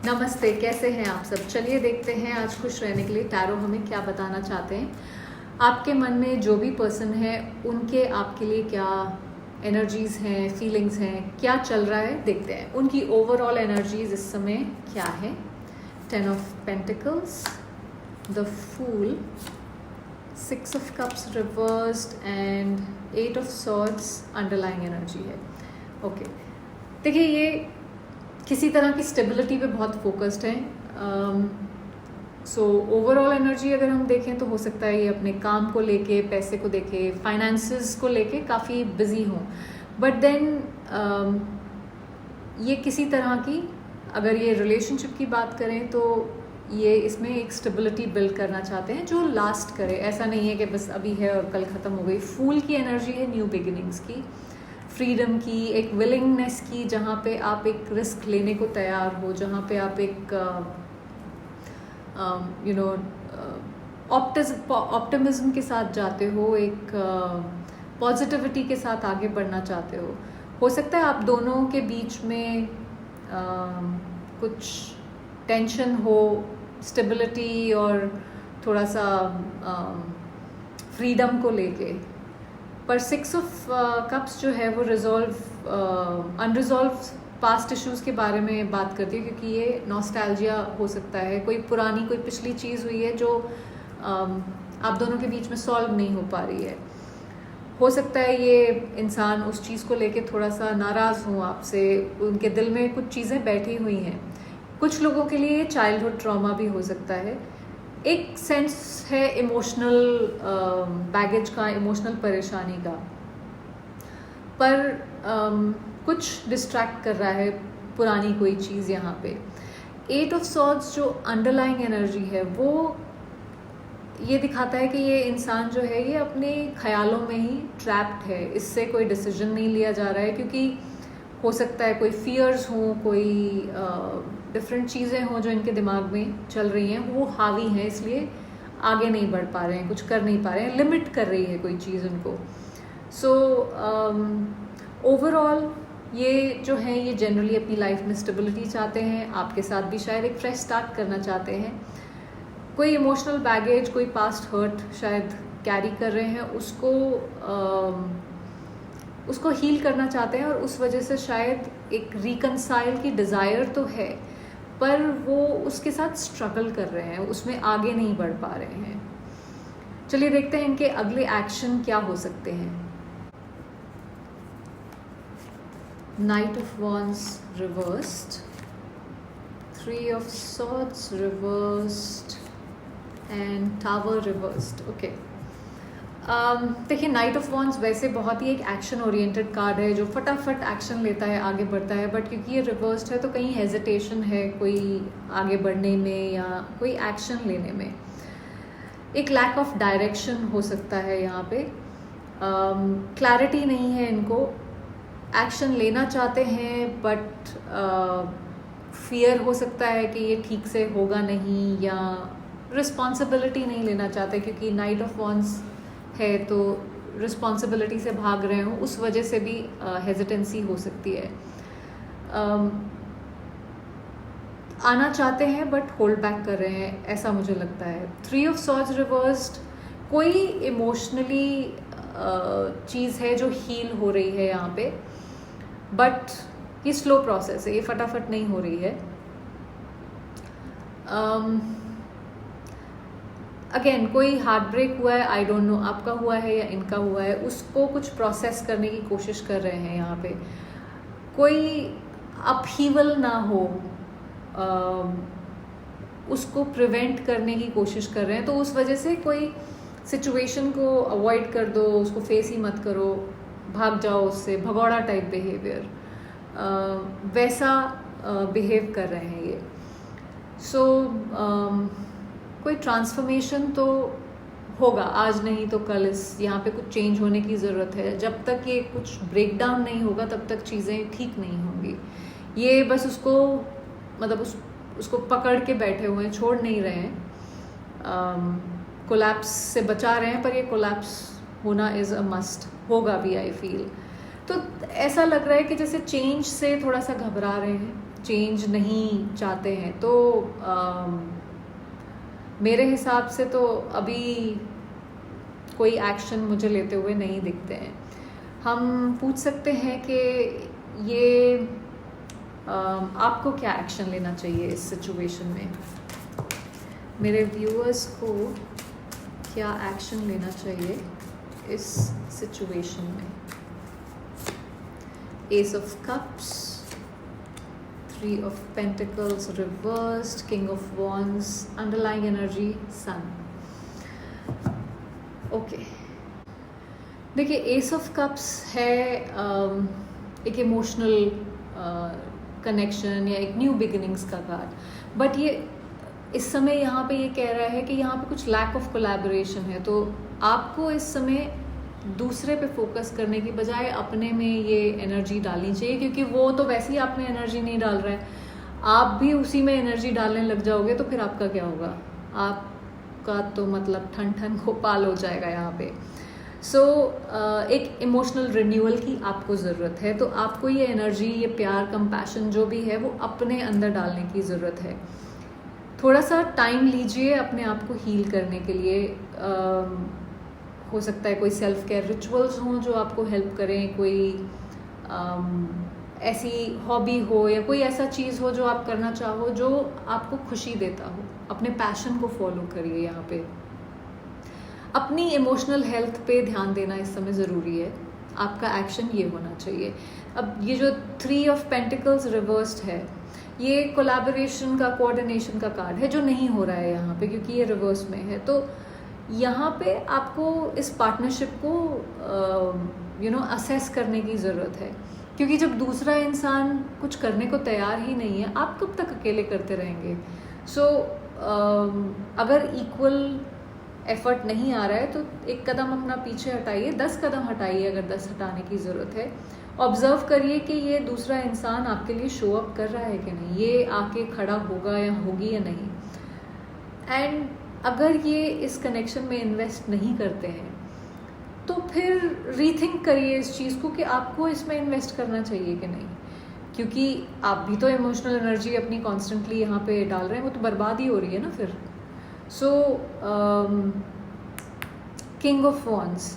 नमस्ते, कैसे हैं आप सब। चलिए देखते हैं आज खुश रहने के लिए टैरो हमें क्या बताना चाहते हैं। आपके मन में जो भी पर्सन है उनके आपके लिए क्या एनर्जीज हैं, फीलिंग्स हैं, क्या चल रहा है, देखते हैं उनकी ओवरऑल एनर्जीज इस समय क्या है। 10 of pentacles, the fool, 6 of cups reversed and 8 of swords underlying energy है। ओके, देखिए ये किसी तरह की स्टेबिलिटी पे बहुत फोकस्ड है। सो ओवरऑल एनर्जी अगर हम देखें तो हो सकता है ये अपने काम को लेके, पैसे को देखे, फाइनेंसेस को लेके काफ़ी बिजी हों। बट देन ये किसी तरह की, अगर ये रिलेशनशिप की बात करें तो ये इसमें एक स्टेबिलिटी बिल्ड करना चाहते हैं जो लास्ट करे। ऐसा नहीं है कि बस अभी है और कल ख़त्म हो गई। फूल की एनर्जी है न्यू बिगिनिंग्स की, फ्रीडम की, एक विलिंगनेस की, जहाँ पे आप एक रिस्क लेने को तैयार हो, जहाँ पे आप एक ऑप्टिमिज्म के साथ जाते हो, एक पॉजिटिविटी के साथ आगे बढ़ना चाहते हो सकता है आप दोनों के बीच में कुछ टेंशन हो, स्टेबिलिटी और थोड़ा सा फ्रीडम को लेके। पर 6 ऑफ कप्स जो है वो अनरिजॉल्व पास्ट इश्यूज़ के बारे में बात करती है, क्योंकि ये नॉस्टैल्जिया हो सकता है, कोई पुरानी कोई पिछली चीज़ हुई है जो आप दोनों के बीच में सॉल्व नहीं हो पा रही है। हो सकता है ये इंसान उस चीज़ को लेके थोड़ा सा नाराज़ हो आपसे, उनके दिल में कुछ चीज़ें बैठी हुई हैं। कुछ लोगों के लिए चाइल्डहुड ट्रॉमा भी हो सकता है। एक सेंस है इमोशनल बैगेज का, इमोशनल परेशानी का, पर कुछ डिस्ट्रैक्ट कर रहा है पुरानी कोई चीज़ यहाँ पे। 8 ऑफ सॉर्ड्स जो अंडरलाइंग एनर्जी है वो ये दिखाता है कि ये इंसान जो है ये अपने ख्यालों में ही ट्रैप्ड है, इससे कोई डिसीजन नहीं लिया जा रहा है, क्योंकि हो सकता है कोई फियर्स हों, कोई डिफरेंट चीज़ें हों जो इनके दिमाग में चल रही हैं, वो हावी हैं, इसलिए आगे नहीं बढ़ पा रहे हैं, कुछ कर नहीं पा रहे हैं, लिमिट कर रही है कोई चीज़ उनको। सो ओवरऑल ये जो है ये जनरली अपनी लाइफ में स्टेबिलिटी चाहते हैं, आपके साथ भी शायद एक फ्रेश स्टार्ट करना चाहते हैं। कोई इमोशनल बैगेज, कोई पास्ट हर्ट शायद कैरी कर रहे हैं, उसको हील करना चाहते हैं, और उस वजह से शायद एक रिकनसाइल की डिज़ायर तो है, पर वो उसके साथ स्ट्रगल कर रहे हैं, उसमें आगे नहीं बढ़ पा रहे हैं। चलिए देखते हैं इनके अगले एक्शन क्या हो सकते हैं। Night of wands reversed, 3 of swords reversed and tower reversed. Okay, देखिए नाइट ऑफ वॉन्ड्स वैसे बहुत ही एक एक्शन ओरिएंटेड कार्ड है जो फटाफट एक्शन लेता है, आगे बढ़ता है, बट क्योंकि ये रिवर्स्ड है तो कहीं हेजिटेशन है कोई आगे बढ़ने में या कोई एक्शन लेने में। एक लैक ऑफ डायरेक्शन हो सकता है यहाँ पे, क्लैरिटी नहीं है इनको, एक्शन लेना चाहते हैं बट फियर हो सकता है कि ये ठीक से होगा नहीं, या रिस्पॉन्सिबिलिटी नहीं लेना चाहते, क्योंकि नाइट ऑफ वॉन्ड्स है तो रिस्पॉन्सिबिलिटी से भाग रहे हो, उस वजह से भी हेजिटेंसी हो सकती है। आना चाहते हैं बट होल्ड बैक कर रहे हैं, ऐसा मुझे लगता है। 3 ऑफ सॉर्ड्स रिवर्स्ड, कोई इमोशनली चीज़ है जो हील हो रही है यहाँ पे, बट ये स्लो प्रोसेस है, ये फटाफट नहीं हो रही है। अगेन कोई हार्ट ब्रेक हुआ है, आई डोंट नो आपका हुआ है या इनका हुआ है, उसको कुछ प्रोसेस करने की कोशिश कर रहे हैं यहाँ पे। कोई अपहीवल ना हो, उसको प्रिवेंट करने की कोशिश कर रहे हैं, तो उस वजह से कोई सिचुएशन को अवॉइड कर दो, उसको फेस ही मत करो, भाग जाओ उससे, भगौड़ा टाइप बिहेवियर, वैसा बिहेव कर रहे हैं ये। सो कोई ट्रांसफॉर्मेशन तो होगा, आज नहीं तो कल इस यहाँ पे कुछ चेंज होने की ज़रूरत है। जब तक ये कुछ ब्रेक डाउन नहीं होगा तब तक चीज़ें ठीक नहीं होंगी। ये बस उसको मतलब उसको पकड़ के बैठे हुए हैं, छोड़ नहीं रहे हैं, कोलैप्स से बचा रहे हैं, पर ये कोलैप्स होना इज़ अ मस्ट, होगा भी आई फील। तो ऐसा लग रहा है कि जैसे चेंज से थोड़ा सा घबरा रहे हैं, चेंज नहीं चाहते हैं तो मेरे हिसाब से तो अभी कोई एक्शन मुझे लेते हुए नहीं दिखते हैं। हम पूछ सकते हैं कि ये आपको क्या एक्शन लेना चाहिए इस सिचुएशन में। मेरे व्यूअर्स को क्या एक्शन लेना चाहिए इस सिचुएशन में। S of cups, 3 of Pentacles reversed, King of Wands, underlying energy Sun। Okay, देखिए एस ऑफ कप्स है एक इमोशनल कनेक्शन या एक न्यू बिगिनिंग्स का कार्ड, बट ये इस समय यहाँ पे ये कह रहा है कि यहाँ पे कुछ लैक ऑफ कोलैबोरेशन है। तो आपको इस समय दूसरे पे फोकस करने की बजाय अपने में ये एनर्जी डालनी चाहिए, क्योंकि वो तो वैसे ही आप में एनर्जी नहीं डाल रहा है, आप भी उसी में एनर्जी डालने लग जाओगे तो फिर आपका क्या होगा, आपका तो मतलब ठन ठन गोपाल हो जाएगा यहाँ पे। सो एक इमोशनल रिन्यूअल की आपको ज़रूरत है, तो आपको ये एनर्जी, ये प्यार, कंपैशन जो भी है वो अपने अंदर डालने की ज़रूरत है। थोड़ा सा टाइम लीजिए अपने आप को हील करने के लिए। हो सकता है कोई सेल्फ केयर रिचुअल्स हों जो आपको हेल्प करें, कोई ऐसी हॉबी हो या कोई ऐसा चीज़ हो जो आप करना चाहो जो आपको खुशी देता हो। अपने पैशन को फॉलो करिए। यहाँ पे अपनी इमोशनल हेल्थ पे ध्यान देना इस समय ज़रूरी है। आपका एक्शन ये होना चाहिए। अब ये जो 3 of Pentacles रिवर्स्ड है, ये कोलैबोरेशन का, कोऑर्डिनेशन का कार्ड है जो नहीं हो रहा है यहाँ पे, क्योंकि ये रिवर्स में है। तो यहाँ पे आपको इस पार्टनरशिप को असेस करने की ज़रूरत है, क्योंकि जब दूसरा इंसान कुछ करने को तैयार ही नहीं है, आप कब तक अकेले करते रहेंगे। सो अगर इक्वल एफर्ट नहीं आ रहा है तो एक कदम अपना पीछे हटाइए, 10 कदम हटाइए अगर 10 हटाने की ज़रूरत है। ऑब्जर्व करिए कि ये दूसरा इंसान आपके लिए शो अप कर रहा है कि नहीं, ये आके खड़ा होगा या होगी या नहीं। एंड अगर ये इस कनेक्शन में इन्वेस्ट नहीं करते हैं तो फिर रीथिंक करिए इस चीज़ को कि आपको इसमें इन्वेस्ट करना चाहिए कि नहीं, क्योंकि आप भी तो इमोशनल एनर्जी अपनी कॉन्स्टेंटली यहाँ पे डाल रहे हैं, वो तो बर्बाद ही हो रही है ना फिर। सो किंग ऑफ वॉन्ड्स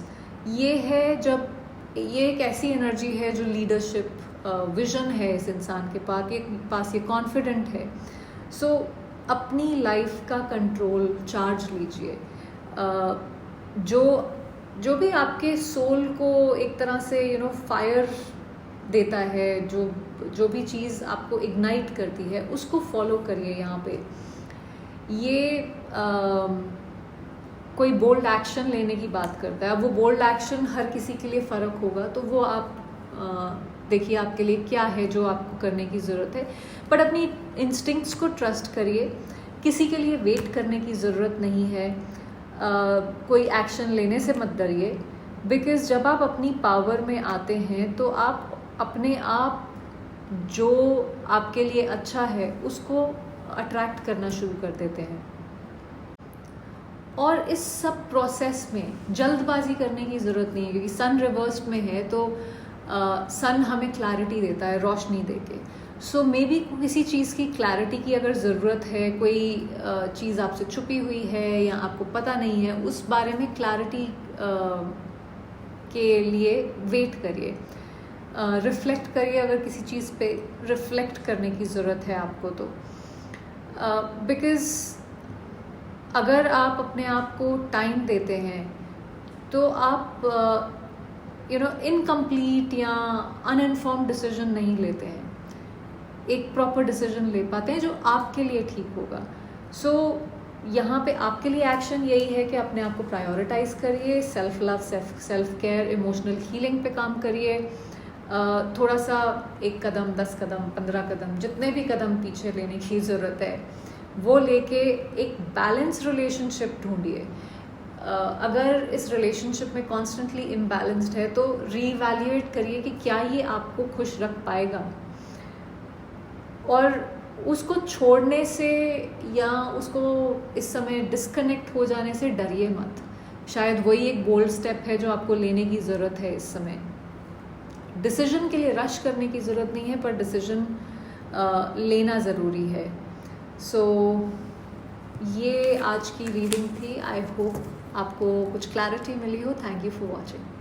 ये है, जब ये एक ऐसी एनर्जी है जो लीडरशिप, विजन है इस इंसान के पास ये कॉन्फिडेंट है। सो अपनी लाइफ का कंट्रोल, चार्ज लीजिए। जो भी आपके सोल को एक तरह से फायर देता है, जो भी चीज़ आपको इग्नाइट करती है, उसको फॉलो करिए। यहाँ पे ये कोई बोल्ड एक्शन लेने की बात करता है। अब वो बोल्ड एक्शन हर किसी के लिए फ़र्क होगा, तो वो आप देखिए आपके लिए क्या है जो आपको करने की ज़रूरत है। बट अपनी इंस्टिंक्ट्स को ट्रस्ट करिए, किसी के लिए वेट करने की ज़रूरत नहीं है। कोई एक्शन लेने से मत डरिए, बिकॉज़ जब आप अपनी पावर में आते हैं तो आप अपने आप जो आपके लिए अच्छा है उसको अट्रैक्ट करना शुरू कर देते हैं। और इस सब प्रोसेस में जल्दबाजी करने की ज़रूरत नहीं है, क्योंकि सन रिवर्स्ड में है तो सन हमें क्लैरिटी देता है, रोशनी देके। सो मे बी किसी चीज़ की क्लैरिटी की अगर ज़रूरत है, कोई चीज़ आपसे छुपी हुई है या आपको पता नहीं है, उस बारे में क्लैरिटी के लिए वेट करिए, रिफ्लेक्ट करिए। अगर किसी चीज़ पे रिफ्लेक्ट करने की ज़रूरत है आपको तो, बिकॉज़ अगर आप अपने आप को टाइम देते हैं तो आप इनकम्प्लीट या अनइन्फॉर्म्ड डिसीजन नहीं लेते हैं, एक प्रॉपर डिसीजन ले पाते हैं जो आपके लिए ठीक होगा। सो यहाँ पे आपके लिए एक्शन यही है कि अपने आप को प्रायोरिटाइज करिए, self love, self care, emotional healing पे काम करिए। थोड़ा सा 1 कदम, 10 कदम, 15 कदम, जितने भी कदम पीछे लेने की ज़रूरत है वो लेके एक बैलेंस रिलेशनशिप ढूंढिए। अगर इस रिलेशनशिप में कॉन्स्टेंटली इम्बैलेंस्ड है तो रीवैल्यूएट करिए कि क्या ये आपको खुश रख पाएगा, और उसको छोड़ने से या उसको इस समय डिस्कनेक्ट हो जाने से डरिए मत। शायद वही एक बोल्ड स्टेप है जो आपको लेने की ज़रूरत है इस समय। डिसीजन के लिए रश करने की ज़रूरत नहीं है, पर डिसीजन लेना ज़रूरी है। सो ये आज की रीडिंग थी। आई होप आपको कुछ क्लैरिटी मिली हो। Thank you for watching.